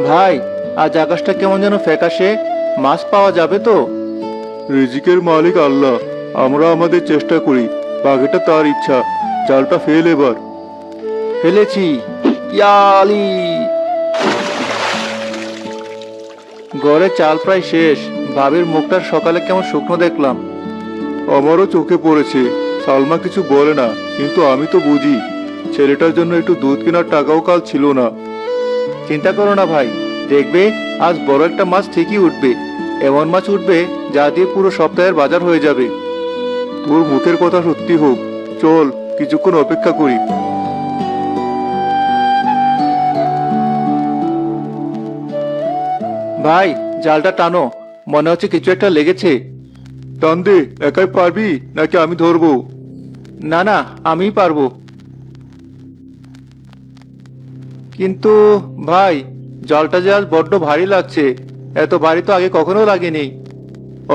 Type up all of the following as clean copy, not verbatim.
ভাই, আজ আকাশটা কেমন যেন ফ্যাকাশে। মাছ পাওয়া যাবে তো? রিজিকের মালিক আল্লাহ। আমরা আমাদের চেষ্টা করি, বাকিটা তার ইচ্ছা। জালটা ফেল এবার। ফেলেছি। ইয়া আলী! ঘরে চাল প্রায় শেষ। ভাবির মুখটা সকালে কেমন শুকনো দেখলাম। আমারও চোখে পড়েছে। সালমা কিছু বলে না, কিন্তু আমি তো বুঝি। ছেলেটার জন্য একটু দুধ কেনার টাকাও কাল ছিল না। চিন্তা করো না ভাই, দেখবে আজ বড় একটা মাছ ঠিকই উঠবে। এমন মাছ উঠবে যা দিয়ে পুরো সপ্তাহের বাজার হয়ে যাবে। তোর মুখের কথা সত্যি হোক। চল, কিছুক্ষণ অপেক্ষা করি। ভাই, জালটা টানো, মনে হচ্ছে কিছু একটা লেগেছে। টান দে, একাই পারবি নাকি আমি ধরবো? না না, আমিই পারবো। কিন্তু ভাই, জালটা যে আজ বড্ড ভারী লাগছে। এত ভারী তো আগে কখনো লাগেনি।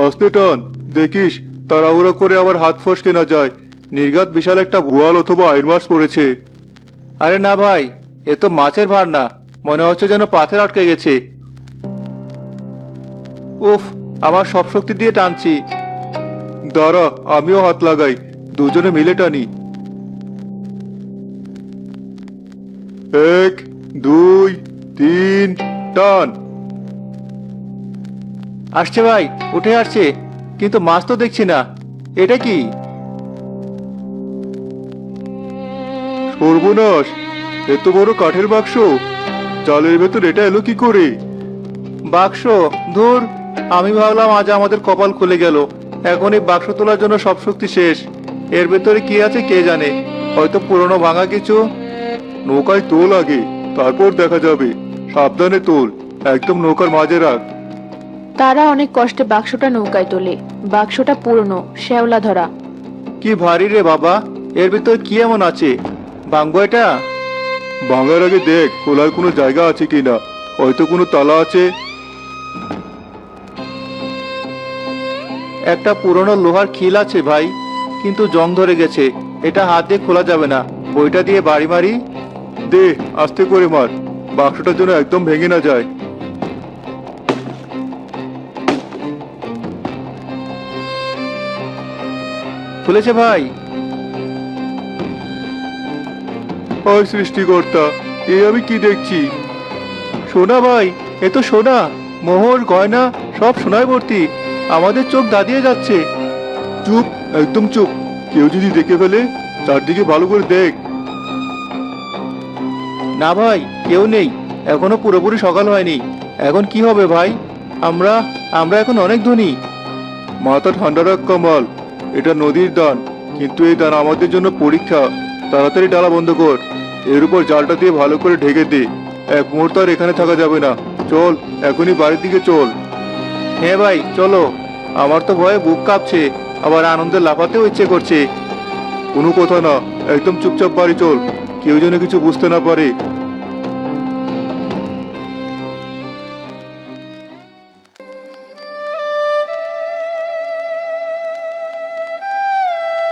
আস্তে টান, দেখিস তাড়াহুড়ো করে আবার হাত ফসকে না যায়। নির্ঘাত বিশাল একটা বোয়াল অথবা আইন মাছ পড়েছে। আরে না ভাই, এ তো মাছের ভার না, মনে হচ্ছে যেন পাথর আটকে গেছে। উফ, আমার সব শক্তি দিয়ে টানছি। দাঁড়া, আমিও হাত লাগাই, দুজনে মিলে টানি। 1 2 3 টান। আসছে ভাই, উঠে আসছে, কিন্তু মাছ তো দেখছি না। এটা কি? সর্বনাশ! এত বড় কাঠের বাক্স! জালের ভেতর এটা এলো কি করে? বাক্স? ধুর, আমি ভাবলাম আজ আমাদের কপাল খুলে গেল। এখন এই বাক্স তোলার জন্য সব শক্তি শেষ। এর ভেতরে কি আছে কে জানে, হয়তো পুরনো ভাঙা কিছু। নৌকায় তোল আগে, তারপর দেখা যাবে। সাবধানে তোল, একদম নৌকার মাঝে রাখ। তারা অনেক কষ্টে বাক্সটা নৌকায় তোলে। বাক্সটা পুরনো, শ্যাওলা ধরা। কি ভারী রে বাবা! এর ভিতর কি এমন আছে? ভাঙবো এটা? ভাঙার আগে দেখ খোলার কোনো জায়গা আছে কিনা, হয়তো কোনো তালা আছে। একটা পুরনো লোহার খিল আছে ভাই, কিন্তু জং ধরে গেছে। এটা হাত দিয়ে খোলা যাবে না। বইটা দিয়ে বাড়ি মারি। দে, আস্তে করে মার, বাক্সটা যেন একদম ভেঙে না যায়। খুলেছে ভাই। হয় সৃষ্টিকর্তা, এ আমি কি দেখছি? সোনা ভাই, এ তো সোনা। মোহর গয়না সব সোনায় ভর্তি। আমাদের চোখ দাঁড়িয়ে যাচ্ছে। চুপ, একদম চুপ। কেউ যদি দেখে ফেলে, চারদিকে ভালো করে দেখ। না ভাই, কেউ নেই। এখনো পুরোপুরি সকাল হয়নি। এখন কি হবে ভাই? আমরা আমরা এখন অনেক ধনী। মাথা ঠান্ডা রাখ কামাল, এটা নদীর দান, কিন্তু এই দান আমাদের জন্য পরীক্ষা। তাড়াতাড়ি ডালা বন্ধ কর, এর উপর জালটা দিয়ে ভালো করে ঢেকে দে। এক মুহূর্ত আর এখানে থাকা যাবে না। চল, এখনই বাড়ির দিকে চল। হ্যাঁ ভাই, চলো। আমার তো ভয়ে বুক কাঁপছে, আবার আনন্দে লাফাতেও ইচ্ছে করছে। কোনো কথা না, একদম চুপচাপ বাড়ি চল, কেউ যেন কিছু বুঝতে না পারে।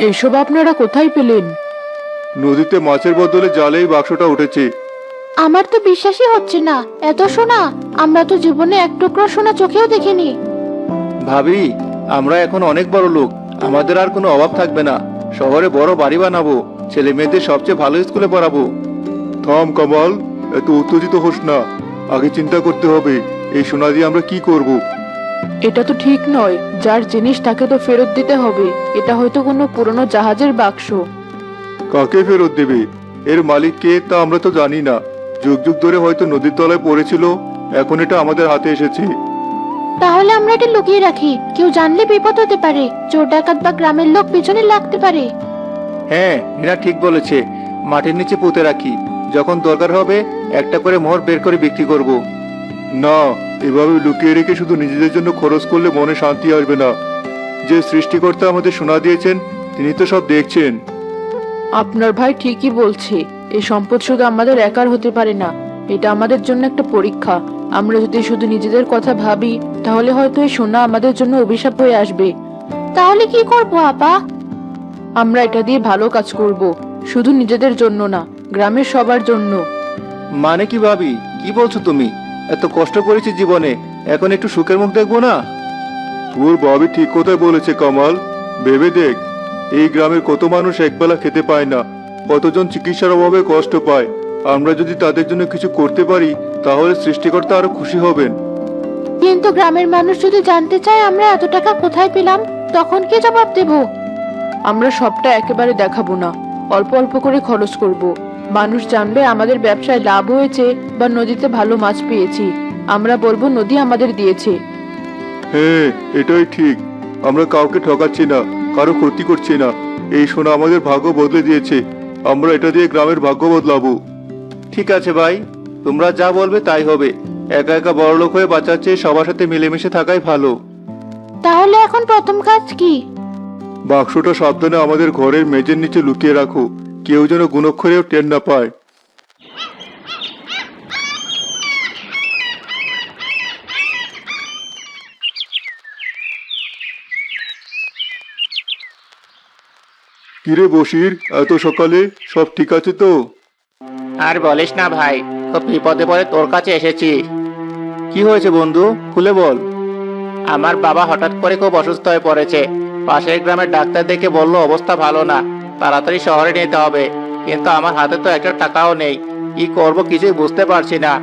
এসব আপনারা কোথায় পেলেন? নদীতে মাছের বদলে জালেই বাক্সটা উঠেছে। আমার তো বিশ্বাসই হচ্ছে না, এত সোনা! আমরা তো জীবনে এক টুকরো সোনা চোখেও দেখিনি। ভাবি, আমরা এখন অনেক বড় লোক। আমাদের আর কোনো অভাব থাকবে না। শহরে বড় বাড়ি বানাবো, ছেলে মেয়েদের সবচেয়ে ভালো স্কুলে পড়াবো। থাম কামাল, এত উত্তেজিত হোস না। আগে চিন্তা করতে হবে, এই সোনা দিয়ে আমরা কি করব। এটা তো ঠিক নয়। যার জিনিস তাকে তো ফেরত দিতে হবে। এটা হয়তো কোনো পুরনো জাহাজের বাক্স। কাকে ফেরত দেবে? এর মালিক কে তা আমরা তো জানি না। যুগ যুগ ধরে হয়তো নদীর তলায় পড়েছিল, এখন এটা আমাদের হাতে এসেছে। তাহলে আমরা এটা লুকিয়ে রাখি, কেউ জানলে বিপদ হতে পারে। চোর ডাকাত বা গ্রামের লোক পিছনে লাগতে পারে। হ্যাঁ, মিনা ঠিক বলেছে। মাটির নিচে পুঁতে রাখি, যখন দরকার হবে একটা করে মোহর বের করে বিক্রি করব। না, এভাবে লুকিয়ে রেখে শুধু নিজেদের জন্য খরচ করলে মনে শান্তি আসবে না। যে সৃষ্টিকর্তা আমাদের সোনা দিয়েছেন, তিনি তো সব দেখছেন। আপনার ভাই ঠিকই বলছে। এই সম্পদ শুধু আমাদের একার হতে পারে না। এটা আমাদের জন্য একটা পরীক্ষা। আমরা যদি শুধু নিজেদের কথা ভাবি, তাহলে হয়তো এই সোনা আমাদের জন্য অভিশাপ হয়ে আসবে। তাহলে কি করবো আপা? আমরা এটা দিয়ে ভালো কাজ করব। শুধু নিজেদের জন্য না, গ্রামের সবার জন্য। মানে কি ভাবি, কি বলছো তুমি? এত কষ্ট করেছি জীবনে, এখন একটু সুখের মুখ দেখবো না? তোর ভাবি ঠিক কথাই বলেছে কামাল। ভেবে দেখ, এই গ্রামের কত মানুষ একবেলা খেতে পায় না, কতজন চিকিৎসার অভাবে কষ্ট পায়। আমরা যদি তাদের জন্য কিছু করতে পারি তাহলে সৃষ্টিকর্তা আরো খুশি হবেন। কিন্তু গ্রামের মানুষ যদি জানতে চায় আমরা এত টাকা কোথায় পেলাম, তখন কি জবাব দেব? আমরা সবটা একেবারে দেখাবো না, অল্প অল্প করে খরচ করব। মানুষ জানবে আমাদের ব্যবসায় লাভ হয়েছে বা নদীতে ভালো মাছ পেয়েছি। আমরা বলবো নদী আমাদের দিয়েছে। হ্যাঁ, এটাই ঠিক। আমরা কাউকে ঠকাচ্ছি না, কারো ক্ষতি করছি না। এই সোনা আমাদের ভাগ্য বদলে দিয়েছে, আমরা এটা দিয়ে গ্রামের ভাগ্য বদলাবো। ঠিক আছে ভাই, তোমরা যা বলবে তাই হবে। একা একা বড়লোক হয়ে বাঁচার চেয়ে সবার সাথে মিলেমিশে থাকাই ভালো। তাহলে এখন প্রথম কাজ কি? বাক্সটা সাবধানে আমাদের ঘরের মেঝের নিচে লুকিয়ে রাখো, কেউ যেন গুণক্ষরেও টের না পায়। কিরে বশির, এত সকালে সব ঠিক আছে তো? আর বলিস না ভাই, তো বিপদে পড়ে তোর কাছে এসেছি। কি হয়েছে বন্ধু, খুলে বল। আমার বাবা হঠাৎ করে খুব অসুস্থ হয়ে পড়েছে। পাশের গ্রামের ডাক্তার দেখে বলল অবস্থা ভালো না, তাড়াতাড়ি শহরে নিতে হবে। কিন্তু আমার হাতে তো একটা টাকাও নেই, কি করব কিছুই বুঝতে পারছি না।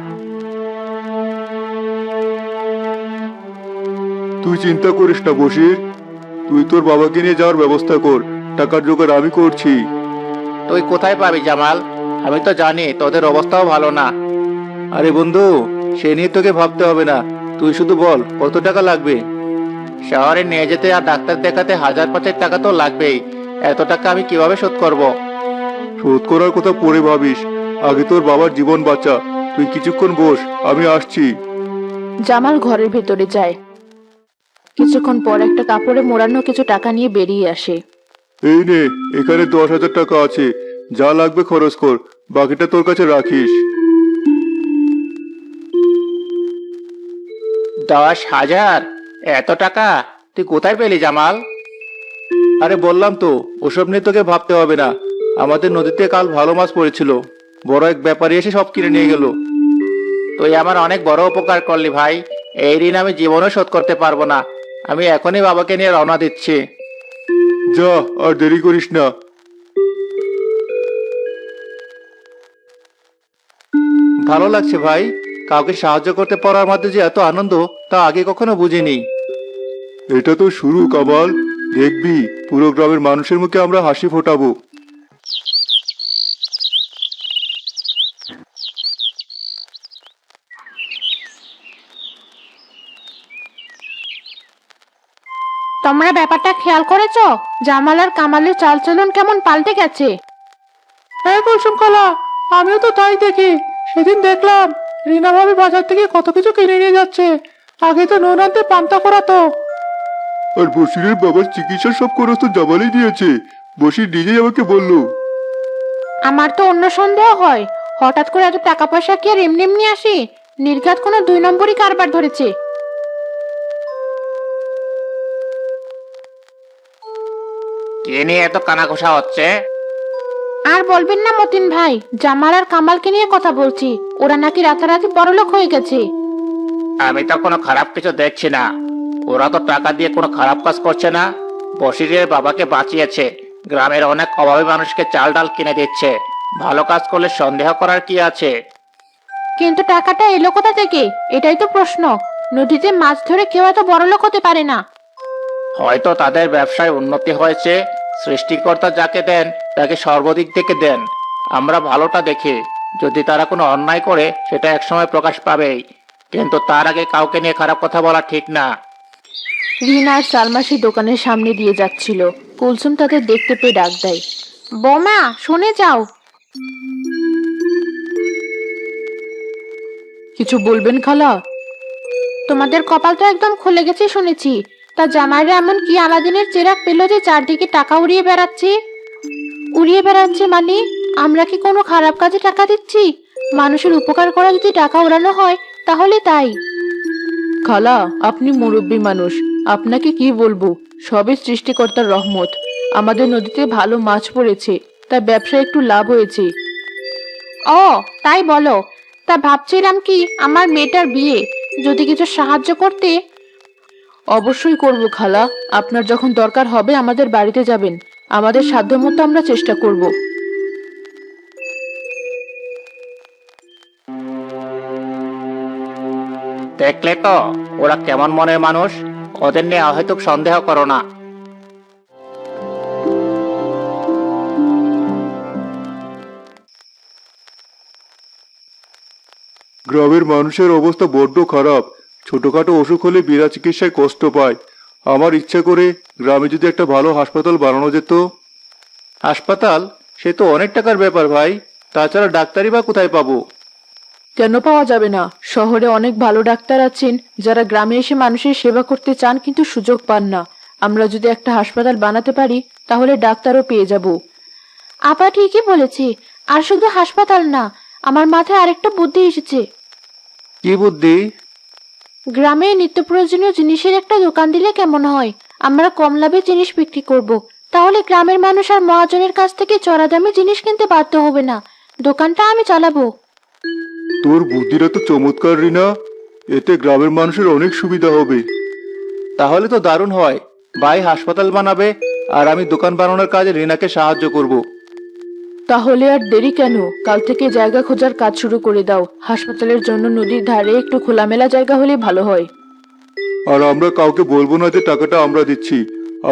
তুই চিন্তা করিস না বশির, তুই তোর বাবাকে নিয়ে যাওয়ার ব্যবস্থা কর। টাকার জোগাড় আমি করছি। তুই কোথায় পাবি জামাল? আমি তো জানি তোদের অবস্থাও ভালো না। আরে বন্ধু, সে নিয়ে তোকে ভাবতে হবে না। তুই শুধু বল কত টাকা লাগবে। শহরে নিয়ে যেতে আর ডাক্তার দেখাতে 1000-5 টাকা তো লাগবেই। এত টাকা আমি কিভাবে শোধ করব? শোধ করার কথা পরে ভাবিস, আগে তোর বাবার জীবন বাঁচা। তুই কিছুক্ষণ বস, আমি আসছি। জামাল ঘরের ভেতরে যায়। কিছুক্ষণ পর একটা কাপড়ে মোড়ানো কিছু টাকা নিয়ে বেরিয়ে আসে। এই নে, এখানে 10,000 টাকা আছে, যা লাগবে খরচ কর, বাকিটা তোর কাছে রাখিস। 10,000? এত টাকা তুই কোথায় পেলি জামাল? আরে বললাম তো, ওসব নিয়ে তোকে ভাবতে হবে না। আমাদের নদীতে কাল ভালো মাছ পড়েছিল, বড় এক ব্যাপারী এসে সব কিনে নিয়ে গেল। তুই আমার অনেক বড় উপকার করলি ভাই। এই ঋণ আমি জীবনেও শোধ করতে পারবো না। আমি এখনই বাবাকে নিয়ে রওনা দিচ্ছি। যা, আর দেরি করিস না। ভালো লাগছে ভাই, কাউকে সাহায্য করতে পারার মধ্যে যে এত আনন্দ, তা আগে কখনো বুঝিনি। এটা তো শুরু কামাল, দেখবি পুরো গ্রামের মানুষের মুখে আমরা হাসি ফোটাবো। তোমরা ব্যাপারটা খেয়াল করেছো? জামাল আর কামালের চালচলন কেমন পাল্টে গেছে। হ্যাঁ কুলসুম খালা, আমিও তো তাই দেখি। সেদিন দেখলাম রিনা ভাবি বাজার থেকে কত কিছু কিনে নিয়ে যাচ্ছে। আগে তো নুন আনতে পান্তা করাতো। আর বশিরের বাবার চিকিৎসার সব খরচ তো জামালই দিয়েছে। বশির নিজেই আমাকে বলল। আমার তো অন্য সন্দেহ হয়, হঠাৎ করে এত টাকা পয়সা কি আর এমনি এমনি আসি? নির্ঘাত কোনো 2 নম্বরই কারবার ধরেছে। কে নিয়ে এত কানাঘোষা হচ্ছে? আর বলবেন না মতিন ভাই, জামাল আর কামালকে নিয়ে কথা বলছি। ওরা নাকি রাতারাতি বড়লোক হয়ে গেছে। আমি তো কোনো খারাপ কিছু দেখছি না। ওরা তো টাকা দিয়ে কোনো খারাপ কাজ করছে না। বশিরের বাবাকে বাঁচিয়েছে, গ্রামের অনেক অভাবী মানুষকে চাল ডাল কিনে দিচ্ছে। ভালো কাজ করলে সন্দেহ করার কি আছে? কিন্তু টাকাটা এলো কোথা থেকে, এটাই তো প্রশ্ন। নদীতে মাছ ধরে কেউ এত বড়লোক হতে পারে না। হয়তো তাদের ব্যবসায় উন্নতি হয়েছে। সৃষ্টিকর্তা যাকে দেন তাকে সর্বদিক থেকে দেন। আমরা ভালোটা দেখি, যদি তারা কোনো অন্যায় করে সেটা একসময় প্রকাশ পাবেই। কিন্তু তার আগে কাউকে নিয়ে খারাপ কথা বলা ঠিক না। রিনা আর সালমা সেই দোকানের সামনে দিয়ে যাচ্ছিল। কুলসুম তাদের দেখতে পেয়ে ডাক দেয়। বোমা, শুনে যাও। কিছু বলবেন খালা? তোমাদের কপাল তো একদম খুলে গেছে শুনেছি। তা জামাইরা এমন কি আলাদিনের চেরাগ পেল যে চারদিকে টাকা উড়িয়ে বেড়াচ্ছে? উড়িয়ে বেড়াচ্ছে মানে? আমরা কি কোনো খারাপ কাজে টাকা দিচ্ছি? মানুষের উপকার করা যদি টাকা উড়ানো হয় তাহলে তাই। খালা, আপনি মুরব্বী মানুষ, আপনাকে কি বলবো। সবই সৃষ্টিকর্তার রহমত। আমাদের নদীতে ভালো মাছ পড়েছে, তাই ব্যবসায় একটু লাভ হয়েছে। ও তাই বলো। তা ভাবছিলাম কি আমার মেয়েটার বিয়ে, যদি কিছু সাহায্য করতে। অবশ্যই করব খালা, আপনার যখন দরকার হবে আমাদের বাড়িতে যাবেন, আমাদের সাধ্যমতো আমরা চেষ্টা করব। দেখলে তো ওরা কেমন মনের মানুষ, ওদের নিয়ে অহেতুক সন্দেহ করো না। গ্রামের মানুষের অবস্থা বড্ড খারাপ। ছোটখাটো অসুখ হলে বিনা চিকিৎসায় কষ্ট পায়। আমার ইচ্ছা করে গ্রামে যদি একটা ভালো হাসপাতাল বানানো যেত। হাসপাতাল? সে তো অনেক টাকার ব্যাপার ভাই। তাছাড়া ডাক্তারই বা কোথায় পাবো? কেন পাওয়া যাবে না? শহরে অনেক ভালো ডাক্তার আছেন যারা গ্রামে এসে মানুষের সেবা করতে চান কিন্তু সুযোগ পান না। আমরা যদি একটা হাসপাতাল বানাতে পারি তাহলে ডাক্তারও পেয়ে যাব। আপা ঠিকই বলেছি। আর শুধু হাসপাতাল না, আমার মাথায় আরেকটা বুদ্ধি এসেছে। কি বুদ্ধি? গ্রামে নিত্য প্রয়োজনীয় জিনিসের একটা দোকান দিলে কেমন হয়? আমরা কম লাভে জিনিস বিক্রি করব। তাহলে গ্রামের মানুষ আর মহাজনের কাছ থেকে চড়া দামে জিনিস কিনতে বাধ্য হবে না। দোকানটা আমি চালাবো। তোর বুদ্ধিটা তো চমৎকার রিনা। এতে গ্রামের মানুষের অনেক সুবিধা হবে। তাহলে তো দারুণ হয়। ভাই হাসপাতাল বানাবে আর আমি দোকান বানানোর কাজে রিনাকে সাহায্য করব। তাহলে আর দেরি কেন? কাল থেকে জায়গা খোঁজার কাজ শুরু করে দাও। হাসপাতালের জন্য নদীর ধারে একটু খোলামেলা জায়গা হলে ভালো হয়। আর আমরা কাউকে বলবো না যে টাকাটা আমরা দিচ্ছি।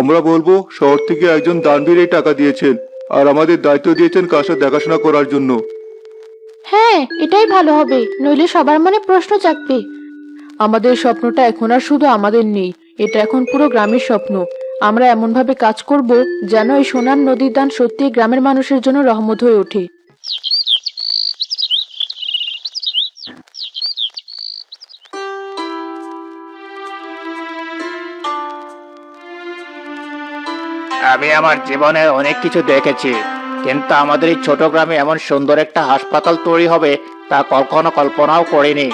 আমরা বলবো শহর থেকে একজন দানবীর এই টাকা দিয়েছেন আর আমাদের দায়িত্ব দিয়েছেন কাজটা দেখাশোনা করার জন্য। হ্যাঁ, এটাই ভালো হবে, নইলে সবার মনে প্রশ্ন জাগবে। আমাদের স্বপ্নটা এখন আর শুধু আমাদের নেই, এটা এখন পুরো গ্রামের স্বপ্ন। আমরা এমনভাবে কাজ করব যেন এই সোনার নদীর দান সত্যি গ্রামের মানুষের জন্য রহমত হয়ে ওঠে। আমি আমার জীবনে অনেক কিছু দেখেছি, কিন্তু আমাদের এই ছোট গ্রামে এমন সুন্দর একটা হাসপাতাল তৈরি হবে তা কখনো কল্পনাও করিনি।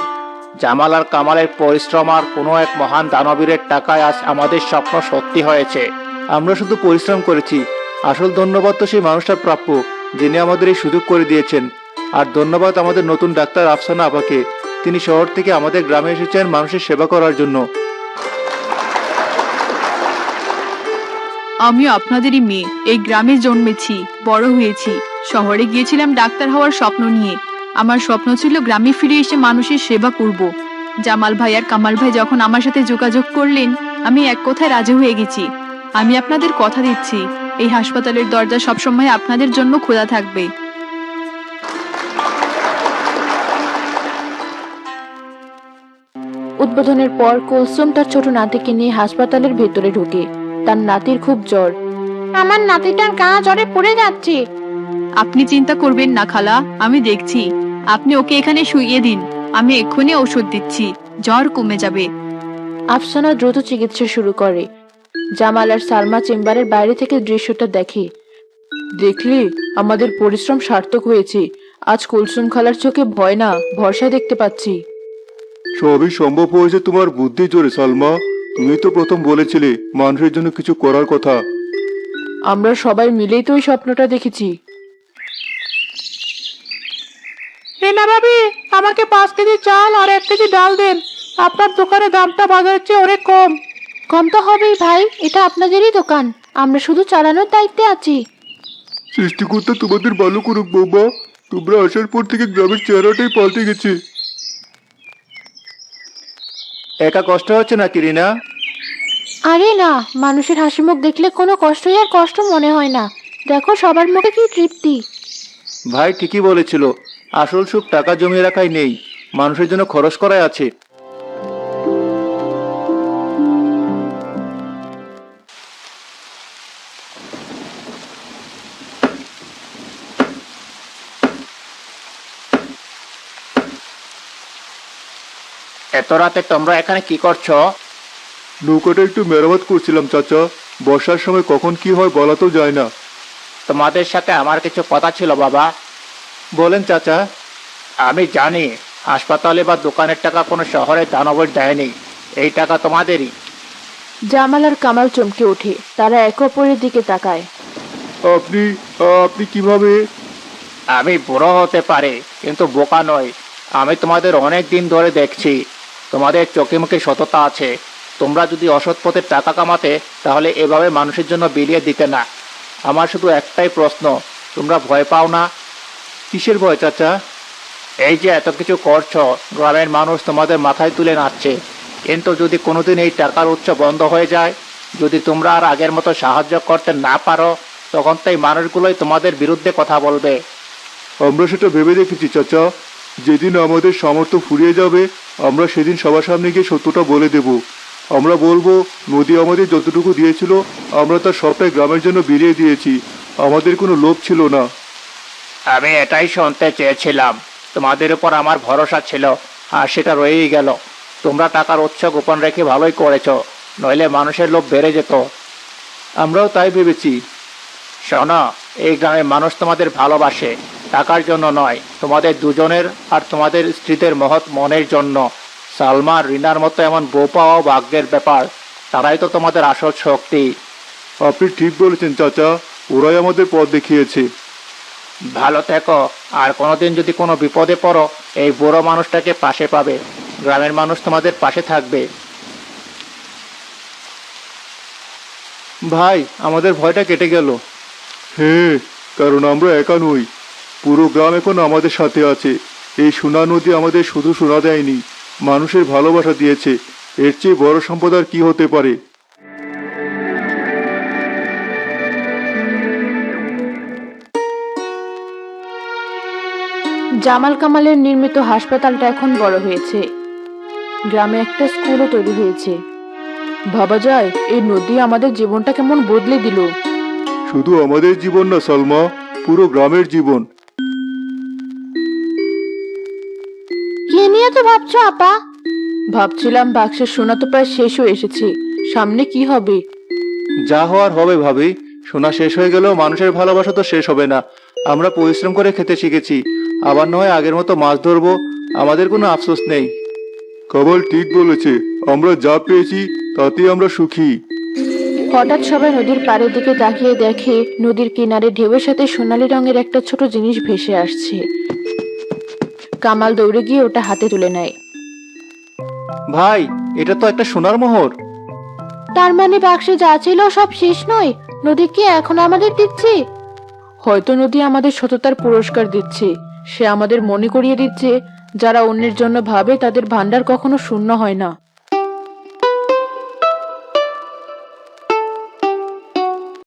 জামাল আর কামালের পরিশ্রম আর কোনো এক মহান দানবীরের টাকায় আজ আমাদের স্বপ্ন সত্যি হয়েছে। আমরা শুধু পরিশ্রম করেছি, আসল ধন্যবাদ তো সেই মানুষটা প্রাপ্য যিনি আমাদের এই সুযোগ করে দিয়েছেন। আর ধন্যবাদ আমাদের নতুন ডাক্তার আফসানা আপাকে। তিনি শহর থেকে আমাদের গ্রামে এসেছেন মানুষের সেবা করার জন্য। আমিও আপনাদেরই মেয়ে, এই গ্রামে জন্মেছি, বড় হয়েছি। শহরে গিয়েছিলাম ডাক্তার হওয়ার স্বপ্ন নিয়ে। আমার স্বপ্ন ছিল গ্রামে ফিরে এসে মানুষের সেবা করব। জামাল ভাই আর কামাল ভাই যখন আমার সাথে যোগাযোগ করলেন, আমি এক কথায় রাজি হয়ে গেছি। আমি আপনাদের কথা দিচ্ছি, এই হাসপাতালের দরজা সবসময় আপনাদের জন্য খোলা থাকবে। উদ্বোধনের পর কুলসুম তার ছোট নাতিকে নিয়ে হাসপাতালের ভেতরে ঢোকে। তার নাতির খুব জ্বর। আমার নাতিটার গা জ্বরে পড়ে যাচ্ছে। আপনি চিন্তা করবেন না খালা, আমি দেখছি। আপনি ওকে এখানে শুইয়ে দিন, আমি এক্ষুনি ওষুধ দিচ্ছি, জ্বর কমে যাবে। আফসানা দ্রুত চিকিৎসা শুরু করে। জামাল আর সালমা চেম্বারের বাইরে থেকে দৃশ্যটা দেখে। দেখলি, আমাদের পরিশ্রম সার্থক হয়েছে। আজ কুলসুম খালার চোখে ভয় না, ভরসা দেখতে পাচ্ছি। সবই সম্ভব হয়েছে তোমার বুদ্ধি জোরে সালমা। তুমি তো প্রথম বলেছিলে মানুষের জন্য কিছু করার কথা। আমরা সবাই মিলেই তো ওই স্বপ্নটা দেখেছি। রিনা ভাবি, আমাকে 5 কেজি চাল আর 1 কেজি ডাল দেন। আপনার দোকানে দামটা বাজারের চেয়ে অনেক কম। কম তো হবেই ভাই, এটা আপনাদেরই দোকান, আমরা শুধু চালানোর দায়িত্বে আছি। সৃষ্টিকর্তা তোমাদের ভালো করুক বৌমা। তোমরা আসার পর থেকে গ্রামের চেহারাটাই পাল্টে গেছে। একা কষ্ট হচ্ছে নাকি রিনা? আরে না, মানুষের হাসি মুখ দেখলে কোনো কষ্টই আর কষ্ট মনে হয় না। দেখো সবার মুখে কি তৃপ্তি। ভাই ঠিকই বলেছিল, আসল সুখ টাকা জমিয়ে রাখাই নেই, মানুষের জন্য খরচ করাই আছে। এত রাতে তোমরা এখানে কি করছো? নৌকাটা একটু মেরামত করছিলাম চাচা। বর্ষার সময় কখন কি হয় বলা তো যায় না। তোমাদের সাথে আমার কিছু কথা ছিল বাবা। বলেন চাচা। আমি জানি হাসপাতালে বা দোকানের টাকা কোনো শহরের দানবীর দেয়নি, এই টাকা তোমাদেরই। জামাল আর কামাল চমকে ওঠে। তারা একে অপরের দিকে তাকায়। আপনি আপনি কিভাবে? আমি বুড়ো হতে পারি কিন্তু বোকা নই। আমি তোমাদের অনেক দিন ধরে দেখছি, তোমাদের চোখে মুখে সততা আছে। তোমরা যদি অসৎ পথে টাকা কামাতে তাহলে এভাবে মানুষের জন্য বিলিয়ে দিতে না। আমার শুধু একটাই প্রশ্ন, তোমরা ভয় পাও না? কিসের ভয় চাচা? এই যে এত কিছু করছো, গ্রামের মানুষ তোমাদের মাথায় তুলে নাচছে, কিন্তু যদি কোনোদিন এই টাকার উৎস বন্ধ হয়ে যায়, যদি তোমরা আর আগের মতো সাহায্য করতে না পারো, তখন তো এই মানুষগুলোই তোমাদের বিরুদ্ধে কথা বলবে। আমরা সেটা ভেবে দেখেছি চাচা। যেদিন আমাদের সামর্থ্য ফুরিয়ে যাবে, আমরা সেদিন সবার সামনে গিয়ে সত্যটা বলে দেব। আমরা বলবো, নদী আমাদের যতটুকু দিয়েছিল আমরা তার সবটাই গ্রামের জন্য বিলিয়ে দিয়েছি। আমাদের কোনো লোভ ছিল না। আমি এটাই শুনতে চেয়েছিলাম। তোমাদের উপর আমার ভরসা ছিল, আর সেটা রয়েই গেল। তোমরা টাকার উৎস গোপন রেখে ভালোই করেছো, নইলে মানুষের লোভ বেড়ে যেত। আমরাও তাই ভেবেছি। শোনো, এই গ্রামের মানুষ তোমাদের ভালোবাসে, টাকার জন্য নয়, তোমাদের দুজনের আর তোমাদের স্ত্রীদের মহৎ মনের জন্য। সালমা আর রিনার মতো এমন বউ পাওয়াও ভাগ্যের ব্যাপার। তারাই তো তোমাদের আসল শক্তি। আপনি ঠিক বলেছেন চাচা, ওরাই আমাদের পথ দেখিয়েছে। ভালো থেকো, আর কোনোদিন যদি কোনো বিপদে পড়ো, এই বুড়ো মানুষটাকে পাশে পাবে। গ্রামের মানুষ তোমাদের পাশে থাকবে। ভাই, আমাদের ভয়টা কেটে গেল। হ্যাঁ, কারণ আমরা একা নই, পুরো গ্রাম এখন আমাদের সাথে আছে। এই সোনা নদী আমাদের শুধু সোনা দেয়নি, মানুষের ভালোবাসা দিয়েছে। এর চেয়ে বড় সম্পদ আর কি হতে পারে? জামাল কামালের নির্মিত হাসপাতালটা এখন বড় হয়েছে। গ্রামে একটা স্কুলও তৈরি হয়েছে। ভাবা যায়, এই নদী আমাদের জীবনটা কেমন বদলে দিল। শুধু আমাদের জীবন না সালমা, পুরো গ্রামের জীবন। কি নিয়ে তো ভাবছো আপা? ভাবছিলাম বাক্সের সোনা তো প্রায় শেষ হয়ে এসেছে, সামনে কি হবে? যা হওয়ার হবে ভাবি। সোনা শেষ হয়ে গেলেও মানুষের ভালোবাসা তো শেষ হবে না। আমরা পরিশ্রম করে খেতে শিখেছি, আবার নয় আগের মতো মাছ ধরবো। আমাদের কোনো আফসোস নেই। কামাল ঠিক বলেছে, আমরা যা পেয়েছি তাতেই আমরা সুখী। হঠাৎ সবাই নদীর পাড়ের দিকে তাকিয়ে দেখে নদীর কিনারে ঢেউয়ের সাথে সোনালী রঙের একটা ছোট জিনিস ভেসে আসছে। কামাল দৌড়ে গিয়ে ওটা হাতে তুলে নেয়। ভাই, এটা তো একটা সোনার মোহর। তার মানে বাক্সে যা ছিল সব শেষ নয়, নদী কি এখন আমাদের দিচ্ছে? হয়তো নদী আমাদের সততার পুরস্কার দিচ্ছে। সে আমাদের মনে করিয়ে দিচ্ছে, যারা অন্যের জন্য ভাবে তাদের ভান্ডার কখনো শূন্য হয় না।